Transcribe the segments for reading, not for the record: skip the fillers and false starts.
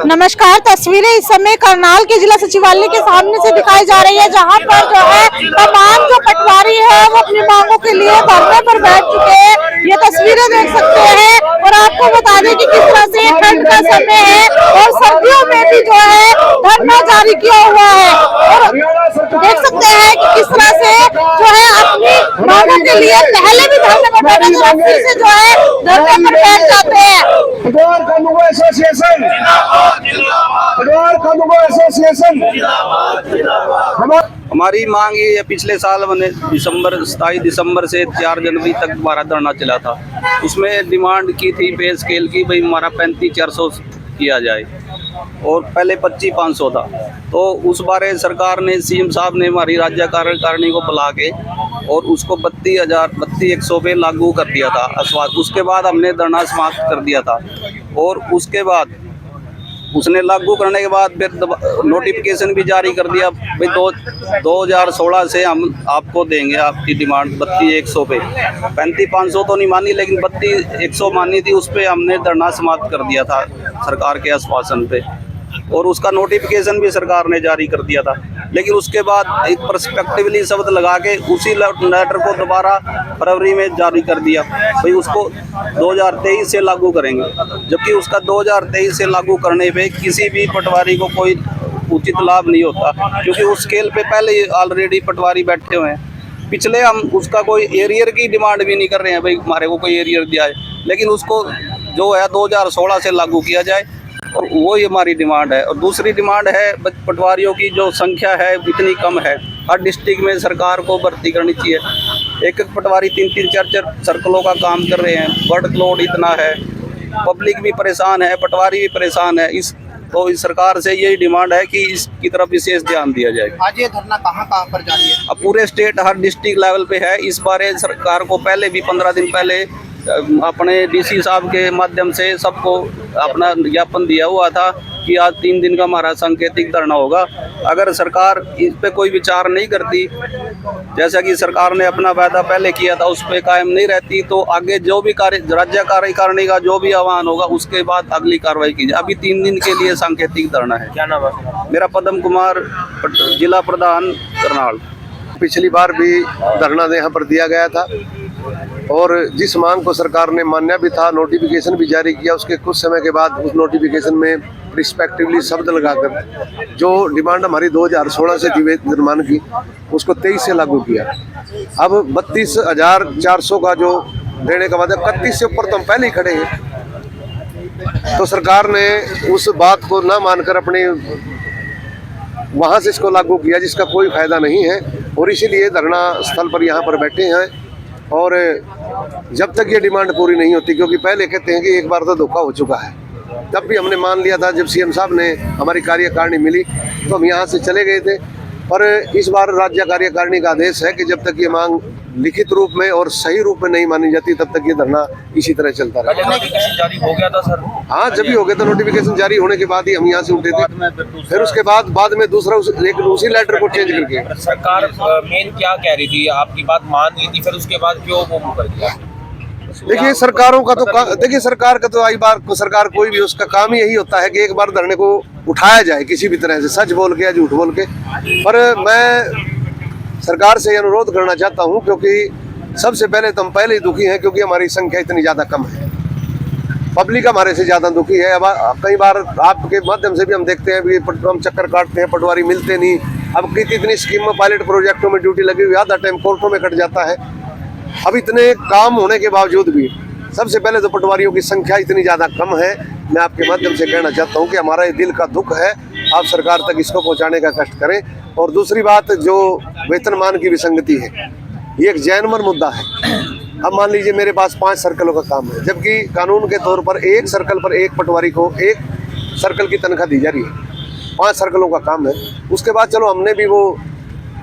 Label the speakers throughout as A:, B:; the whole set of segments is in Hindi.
A: नमस्कार। तस्वीरें इस समय करनाल के जिला सचिवालय के सामने से दिखाई जा रही है, जहां पर जो है तमाम जो पटवारी है वो अपनी मांगों के लिए धरने पर बैठ चुके हैं। ये तस्वीरें देख सकते हैं और आपको बता दें कि किस तरह से ठंड का समय है और सर्दियों में भी जो है धरना जारी किया हुआ है और देख सकते हैं कि किस तरह से जो है अपनी मांगों के लिए पहले भी धरने पर बैठे थे और फिर से जो है धरने पर बैठ जाते हैं।
B: हमारी मांग ये है, पिछले साल मैंने 27 दिसंबर से 4 जनवरी तक हमारा धरना चला था। उसमें डिमांड की थी पे स्केल की, भाई हमारा 35,400 किया जाए और पहले 25,500 था। तो उस बारे सरकार ने, सीएम साहब ने हमारी राज्य कार्यकारिणी को बुला के और उसको 32,100 पे लागू कर दिया था आश्वास। उसके बाद हमने धरना समाप्त कर दिया था और उसके बाद उसने लागू करने के बाद फिर नोटिफिकेशन भी जारी कर दिया, भाई 2016 से हम आपको देंगे आपकी डिमांड 32,100 पे। 35,500 तो नहीं मानी, लेकिन 32,100 मानी थी। उस पर हमने धरना समाप्त कर दिया था सरकार के आश्वासन पे और उसका नोटिफिकेशन भी सरकार ने जारी कर दिया था। लेकिन उसके बाद एक पर्सपेक्टिवली शब्द लगा के उसी लेटर को दोबारा फरवरी में जारी कर दिया, भाई उसको 2023 से लागू करेंगे। जबकि उसका 2023 से लागू करने पे किसी भी पटवारी को कोई उचित लाभ नहीं होता, क्योंकि उस स्केल पे पहले ही ऑलरेडी पटवारी बैठे हुए हैं। पिछले हम उसका कोई एरियर की डिमांड भी नहीं कर रहे हैं, भाई हमारे को कोई एरियर दिया है, लेकिन उसको जो है 2016 से लागू किया जाए और वही हमारी डिमांड है। और दूसरी डिमांड है, पटवारियों की जो संख्या है इतनी कम है, हर डिस्ट्रिक्ट में सरकार को भर्ती करनी चाहिए। एक पटवारी 3-3, 4-4 सर्कलों का काम कर रहे हैं, वर्क लोड इतना है, पब्लिक भी परेशान है, पटवारी भी परेशान है। इस सरकार से यही डिमांड है कि इसकी तरफ विशेष ध्यान दिया जाए।
C: आज ये धरना कहाँ पर जारी है?
B: अब पूरे स्टेट हर डिस्ट्रिक्ट लेवल पे है। इस बारे सरकार को पहले भी 15 दिन पहले अपने डीसी साहब के माध्यम से सबको अपना ज्ञापन दिया हुआ था कि आज 3 दिन का हमारा सांकेतिक धरना होगा। अगर सरकार इस पे कोई विचार नहीं करती, जैसा कि सरकार ने अपना वादा पहले किया था उस पे कायम नहीं रहती, तो आगे जो भी राज्य कार्यकारिणी का जो भी आह्वान होगा उसके बाद अगली कार्रवाई की जाए। अभी 3 दिन के लिए सांकेतिक धरना है।
C: क्या नाम है?
B: मेरा पदम कुमार, जिला प्रधान करनाल।
D: पिछली बार भी धरना यहाँ पर दिया गया था और जिस मांग को सरकार ने मान्या भी था, नोटिफिकेशन भी जारी किया। उसके कुछ समय के बाद उस नोटिफिकेशन में रिस्पेक्टिवली शब्द लगाकर जो डिमांड हमारी 2016 से थी निर्माण की, उसको 23 से लागू किया। अब 32,400 का जो देने का वादा, 31 से ऊपर तो हम पहले ही खड़े हैं। तो सरकार ने उस बात को ना मानकर अपने वहाँ से इसको लागू किया, जिसका कोई फायदा नहीं है और इसीलिए धरना स्थल पर यहाँ पर बैठे हैं। और जब तक ये डिमांड पूरी नहीं होती, क्योंकि पहले कहते हैं कि एक बार तो धोखा हो चुका है, तब भी हमने मान लिया था। जब सीएम साहब ने हमारी कार्यकारिणी मिली तो हम यहाँ से चले गए थे, पर इस बार राज्य कार्यकारिणी का आदेश है कि जब तक ये मांग लिखित रूप में और सही रूप में नहीं मानी जाती तब तक ये धरना इसी तरह चलता रहा।
C: नोटिफिकेशन जारी हो गया था सर?
D: हाँ, जब भी हो गया था। नोटिफिकेशन जारी होने के बाद ही हम यहाँ से उठे थे। फिर उसके बाद में दूसरा उसी लेटर को चेंज करके
C: सरकार मेन क्या कह रही थी? आपकी बात मान ली थी, फिर उसके बाद क्यों वो कर दिया?
D: देखिए, सरकारों का तो सरकार का तो आई बार सरकार कोई भी, उसका काम ही यही होता है कि एक बार धरने को उठाया जाए किसी भी तरह से, सच बोल के या झूठ बोल के। पर मैं सरकार से अनुरोध करना चाहता हूं, क्योंकि सबसे पहले तो हम पहले ही दुखी हैं, क्योंकि हमारी संख्या इतनी ज़्यादा कम है, पब्लिक हमारे से ज़्यादा दुखी है। अब कई बार आपके माध्यम से भी हम देखते हैं, हम चक्कर काटते हैं, पटवारी मिलते नहीं। अब कितनी स्कीम में, पायलट प्रोजेक्टों में ड्यूटी लगी हुई, आधा टाइम कोर्टों में कट जाता है। अब इतने काम होने के बावजूद भी सबसे पहले तो पटवारियों की संख्या इतनी ज़्यादा कम है। मैं आपके माध्यम से कहना चाहता हूँ कि हमारा ये दिल का दुख है, आप सरकार तक इसको पहुँचाने का कष्ट करें। और दूसरी बात, जो वेतनमान की विसंगति है, ये एक जैनमन मुद्दा है। अब मान लीजिए मेरे पास 5 सर्कलों का काम है, जबकि कानून के तौर पर एक सर्कल पर एक पटवारी को 1 सर्कल की तनख्वाह दी जा रही है। 5 सर्कलों का काम है। उसके बाद चलो हमने भी वो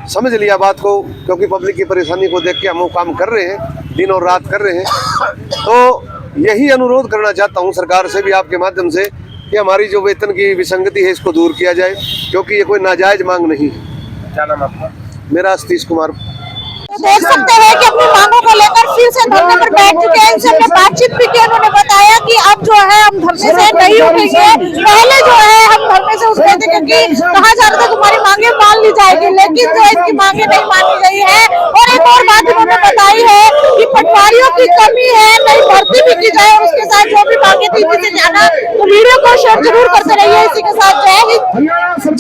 D: समझ लिया बात को, क्योंकि पब्लिक की परेशानी को देख के हम वो काम कर रहे हैं, दिन और रात कर रहे हैं। तो यही अनुरोध करना चाहता हूँ सरकार से भी आपके माध्यम से कि हमारी जो वेतन की विसंगति है इसको दूर किया जाए, क्योंकि ये कोई नाजायज मांग नहीं है।
C: क्या नाम आपका?
D: मेरा सतीश कुमार।
A: देख सकते हैं कि अपनी मांगों को लेकर फिर से धरने पर बैठ चुके हैं, इनसे हमने बातचीत भी की। उन्होंने बताया कि अब जो है हम धरने से नहीं उठेंगे, पहले जो है हम धरने से उठ रहे थे क्योंकि कहा जा रहा था तुम्हारी मांगे मान ली जाएगी, लेकिन जो इनकी मांगे नहीं मानी गई है। और एक और बात इन्होंने बताई है कि पटवारियों की कमी है, नई भर्ती भी की जाए और उसके साथ जो भी मांगे थी जाना। तो वीडियो को शेयर जरूर करते रहिए। इसी के साथ जय हिंद।